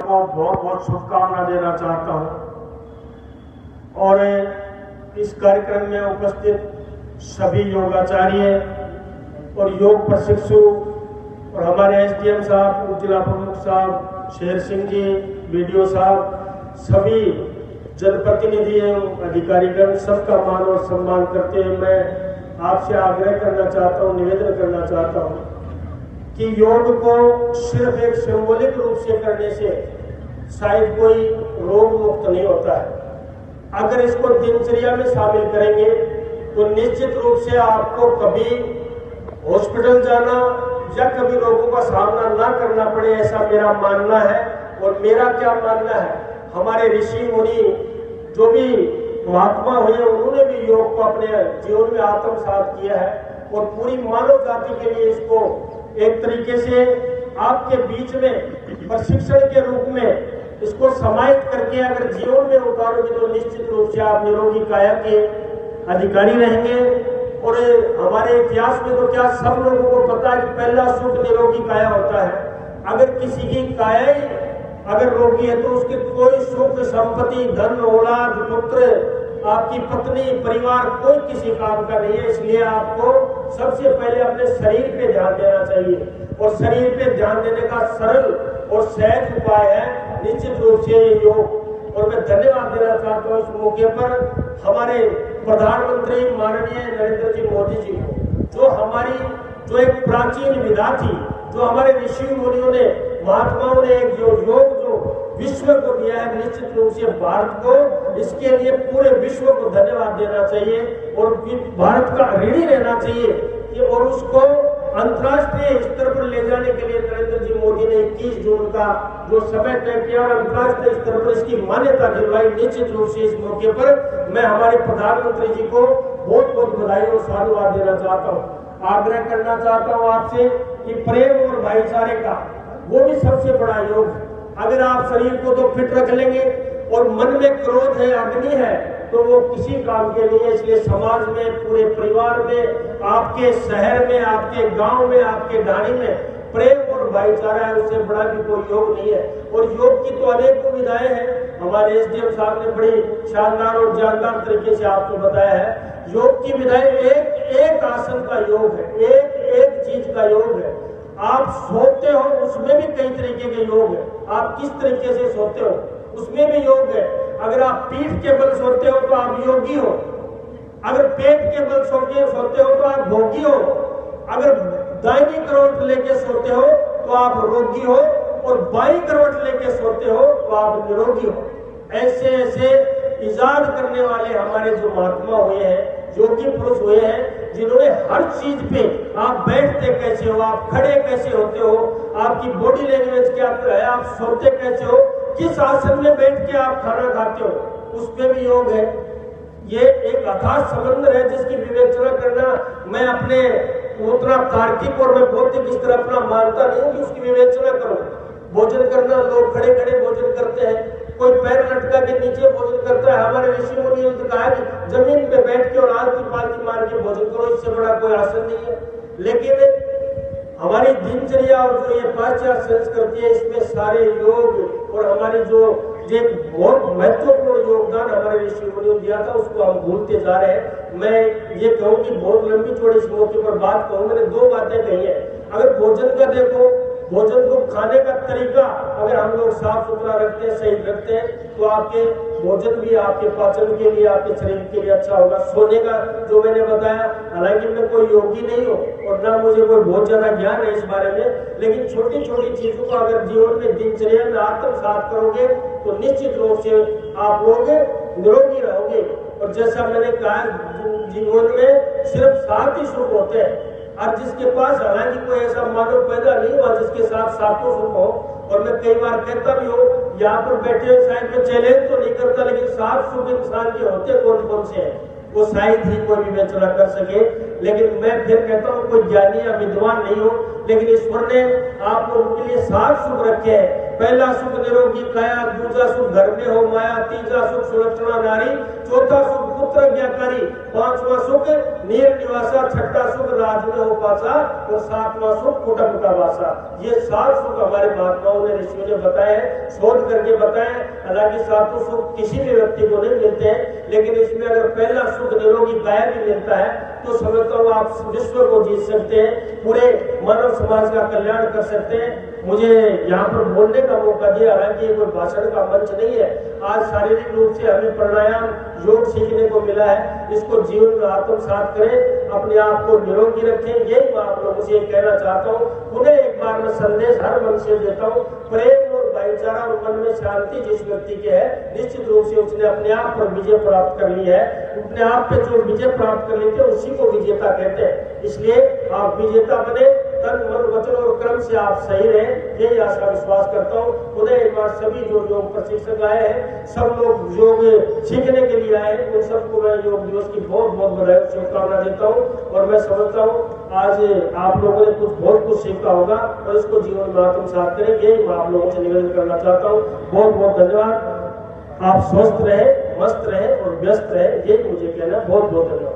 को बहुत बहुत शुभकामना देना चाहता हूं। और इस कार्यक्रम में उपस्थित सभी योगाचार्य और योग प्रशिक्षु और हमारे एसडीएम साहब, उप जिला प्रमुख साहब, शेर सिंह जी, बीडीओ साहब, सभी जनप्रतिनिधि एवं अधिकारीगण, सबका मान और सम्मान करते हुए मैं आपसे आग्रह करना चाहता हूं, निवेदन करना चाहता हूं कि योग को सिर्फ एक सिंबॉलिक रूप से करने से शायद कोई रोग मुक्त नहीं होता है। अगर इसको दिनचर्या में शामिल करेंगे तो निश्चित रूप से आपको कभी हॉस्पिटल जाना या कभी रोगों का सामना ना करना पड़े, ऐसा मेरा मानना है। और मेरा क्या मानना है, हमारे ऋषि मुनि जो भी महात्मा हुए उन्होंने भी योग को अपने जीवन में आत्मसात किया है और पूरी मानव जाति के लिए इसको एक तरीके से आपके बीच में प्रशिक्षण के रूप में इसको समाहित करके अगर जीवन में उतारोगे तो निश्चित रूप से आप निरोगी काया के अधिकारी रहेंगे। और हमारे इतिहास में तो क्या सब लोगों को पता है कि पहला सुख निरोगी काया होता है। अगर किसी की काया ही अगर रोगी है तो उसकी कोई सुख, संपत्ति, धन, औलाद, पुत्र, आपकी पत्नी, परिवार कोई किसी काम का नहीं है। इसलिए आपको सबसे पहले अपने शरीर पे ध्यान देना चाहिए और शरीर पे ध्यान देने का सरल और सहज उपाय है निश्चित रूप से योग। और मैं धन्यवाद देना चाहता हूँ इस मौके पर हमारे प्रधानमंत्री माननीय नरेंद्र जी मोदी जी को, जो हमारी जो एक प्राचीन विधा थी, जो हमारे ऋषि मुनियों ने, महात्माओं ने एक जो योग जो विश्व को दिया है, निश्चित रूप से भारत को इसके लिए पूरे विश्व को धन्यवाद देना चाहिए और भारत का ऋणी रहना चाहिए कि और उसको अंतर्राष्ट्रीय स्तर पर ले जाने के लिए नरेंद्र जी मोदी ने 21 जून का जो समय तय किया और अंतर्राष्ट्रीय स्तर पर इसकी मान्यता दिलवाई। निश्चित रूप से इस मौके पर मैं हमारे प्रधानमंत्री जी को बहुत बहुत बधाई और साधुवाद देना चाहता हूँ। आग्रह करना चाहता हूँ आपसे कि प्रेम और भाईचारे का वो भी सबसे बड़ा योग है। अगर आप शरीर को तो फिट रख लेंगे और मन में क्रोध है, अग्नि है, तो वो किसी काम के लिए। इसलिए समाज में, पूरे परिवार में, आपके शहर में, आपके गांव में, आपके ढाणी में प्रेम और भाईचारा है, उससे बड़ा भी कोई योग नहीं है। और योग की तो अनेकों विधाएं हैं। हमारे एसडीएम साहब ने बड़ी शानदार और जानदार तरीके से आपको बताया है। योग की विधाएं एक एक आसन का योग है, एक एक चीज का योग है। आप सोते हो उसमें भी कई तरीके के योग है। आप किस तरीके से सोते हो उसमें भी योग है। अगर आप पीठ के बल सोते हो तो आप योगी हो, अगर पेट के बल सोते हो तो आप भोगी हो, अगर दाहिनी करवट लेके सोते हो तो आप रोगी हो और बाईं करवट लेके सोते हो तो आप निरोगी हो। ऐसे ऐसे इजाद करने वाले हमारे जो महात्मा हुए हैं, योगी पुरुष हुए हैं, जिन्होंने हर चीज पे आप बैठते कैसे हो, आप खड़े कैसे होते हो, आपकी बॉडी लैंग्वेज क्या है, आप सोते कैसे हो, किस आसन में बैठ के आप खाना खाते हो, उस पे भी योग है। ये एक अथाह समंदर है जिसकी विवेचना करना मैं अपने उतना तार्किक और मैं बौद्धिक इस तरह अपना मानता नहीं हूँ कि उसकी विवेचना करूँ। भोजन करना, लोग खड़े खड़े भोजन करते हैं, कोई पैर लटका के नीचे भोजन करता है। हमारे ऋषि मुनियों ने कहा कि जमीन पे बैठ के और आलती पालती मार के भोजन करो, इससे बड़ा कोई आसन नहीं है। लेकिन हमारी दिनचर्या और जो ये पाश्चात्य संस्कृति है, इसमें सारे योग और हमारी जो एक बहुत महत्वपूर्ण योगदान हमारे ऋषि मुनियों ने दिया था, उसको हम भूलते जा रहे हैं। मैं ये कहूँ कि बहुत लंबी चौड़ी इस मौके पर बात कहूँ, मैंने दो बातें कही है। अगर भोजन का देखो, भोजन को खाने का तरीका अगर हम लोग साफ सुथरा रखते हैं, सही रखते हैं, तो आपके भोजन भी आपके पाचन के लिए, आपके शरीर के लिए अच्छा होगा। सोने का जो मैंने बताया, हालांकि मैं कोई योगी नहीं हूँ और ना मुझे कोई बहुत ज्यादा ज्ञान है इस बारे में, लेकिन छोटी छोटी चीजों को अगर जीवन में, दिनचर्या में आत्मसात करोगे तो निश्चित रूप से आप लोग निरोगी रहोगे। और जैसा मैंने कहा, जीवन में सिर्फ 7 ही सुख होते हैं और जिसके पास हालांकि कोई ऐसा मानव पैदा नहीं हुआ जिसके साथ 7 सुख हो। और मैं कई बार कहता भी हूँ, यहाँ पर बैठे शायद मैं चैलेंज तो नहीं करता, लेकिन 7 सुख इंसान के होते कौन कौन से हैं वो शायद ही कोई विवेचना कर सके। लेकिन मैं फिर कहता हूँ, कोई ज्ञानी या विद्वान नहीं हो, लेकिन ईश्वर ने आप लोगों के लिए 7 सुख रखे हैं। पहला सुख निरोगी काया, दूसरा सुख घर में हो माया, तीसरा सुख सुलक्षणा नारी, चौथा सुख पुत्र ज्ञाकारी, पांचवा सुख नीर निवासा, छठा सुख राज में हो पासा और सातवां सुख कुटुंब का वासा। ये 7 सुख हमारे महात्माओं ने, ऋषियों ने बताए हैं, शोध करके बताए। हालांकि सातों सुख किसी भी व्यक्ति को नहीं मिलते हैं, लेकिन इसमें अगर पहला सुख निरोगी काया भी मिलता है तो समझता हूँ आप विश्व को जीत सकते हैं, पूरे मानव समाज का कल्याण कर सकते हैं। मुझे यहाँ पर बोलने का मौका दिया, हालांकि ये कोई भाषण का मंच नहीं है। आज शारीरिक रूप से हमें प्राणायाम योग सीखने को मिला है, इसको जीवन में आत्मसात करें, अपने आप को निरोगी रखें। यही मैं आप लोगों से कहना चाहता हूँ। पुनः एक बार मैं संदेश हर मन से देता हूँ, प्रेम और भाईचारा और मन में शांति जिस व्यक्ति के है, निश्चित रूप से उसने अपने आप पर विजय प्राप्त कर ली है। अपने आप पे जो विजय प्राप्त कर लेते हैं उसी को विजेता कहते हैं। इसलिए आप विजेता बने, तन मन वचन और कर्म से आप सही रहे, यही आशा विश्वास करता हूँ। पुनः एक बार सभी जो योग प्रशिक्षक आए हैं, सब लोग योग सीखने के लिए आए हैं, उन सबको मैं योग दिवस की बहुत बहुत बधाई और शुभकामना देता हूँ। और मैं समझता हूँ आज आप लोगों ने बहुत कुछ सीखा होगा और इसको जीवन में आत्मसात करें, यही मैं आप लोगों से निवेदन करना चाहता हूँ। बहुत बहुत धन्यवाद। आप स्वस्थ रहे, मस्त रहे और व्यस्त रहे, यही मुझे कहना। बहुत बहुत धन्यवाद।